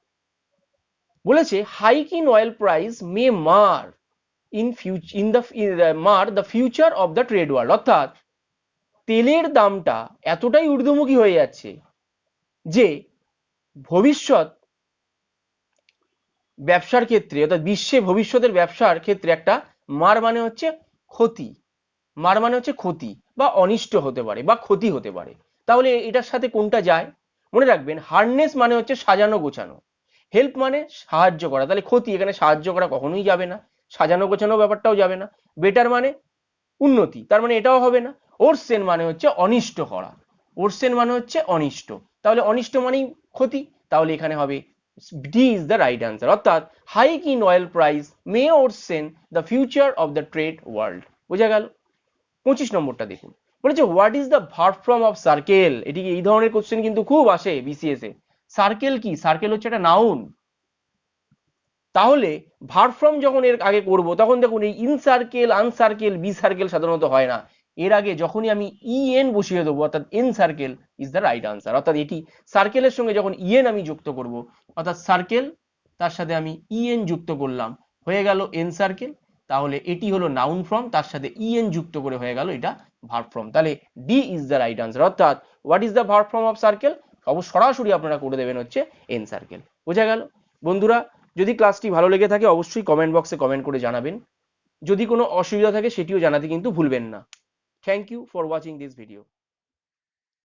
[SPEAKER 2] বলেছে হাইক ইন অয়েল প্রাইস মে মার মার the future of the trade world, অর্থাৎ তেলের দামটা এতটাই ঊর্ধ্বমুখী হয়ে যাচ্ছে যে ভবিষ্যৎ ব্যবসার ক্ষেত্রে, অর্থাৎ বিশ্বে ভবিষ্যতের ব্যবসার ক্ষেত্রে একটা মার মানে হচ্ছে ক্ষতি, মার মানে হচ্ছে ক্ষতি বা অনিষ্ট হতে পারে বা ক্ষতি হতে পারে। তাহলে এটার সাথে কোনটা যায়? মনে রাখবেন হার্নেস মানে হচ্ছে সাজানো গোছানো, হেল্প মানে সাহায্য করা, তাহলে ক্ষতি, এখানে সাহায্য করা কখনোই যাবে না, সাজানো গোছানো ব্যাপারটাও যাবে না। বেটার মানে উন্নতি, তার মানে এটাও হবে না। ওরসেন মানে হচ্ছে অনিষ্ট করা, ওরসেন মানে হচ্ছে অনিষ্ট, তাহলে অনিষ্ট মানেই ক্ষতি, তাহলে এখানে হবে D is the right answer, অর্থাৎ hike in oil price may worsen the future of the trade world. বোঝা গেল? 25 নম্বরটা দেখুন, বলেছে what is the verb form of circle, এটি এই ধরনের কোশ্চেন কিন্তু খুব আসে বিসিএস এ। সার্কেল কি? সার্কেল হচ্ছে একটা নাউন, তাহলে ভার্ব ফর্ম যখন এর আগে করব তখন দেখুন এই ইন সার্কেল, আনসার্কেল, বি সার্কেল সাধারণত হয় না, এর আগে যখনই আমি ইএন বসিয়ে দেবো, অর্থাৎ N circle is the right answer, অর্থাৎ এটি সার্কেলের সঙ্গে যখন ইএন আমি যুক্ত করব, অর্থাৎ সার্কেল তার সাথে আমি ইএন যুক্ত করলাম, হয়ে গেল এন সার্কেল, তাহলে এটি হলো নাউন ফর্ম, তার সাথে ইএন যুক্ত করে হয়ে গেল এটা ভার্ব ফর্ম, তাহলে D is the right answer, অর্থাৎ what is the verb form of circle, সরাসরি আপনারা করে দেবেন হচ্ছে এন সার্কেল। বোঝা গেল? বন্ধুরা, যদি ক্লাসটি ভালো লেগে থাকে অবশ্যই কমেন্ট বক্সে কমেন্ট করে জানাবেন, যদি কোনো অসুবিধা থাকে সেটিও জানাতে কিন্তু ভুলবেন না। Thank you for watching this video.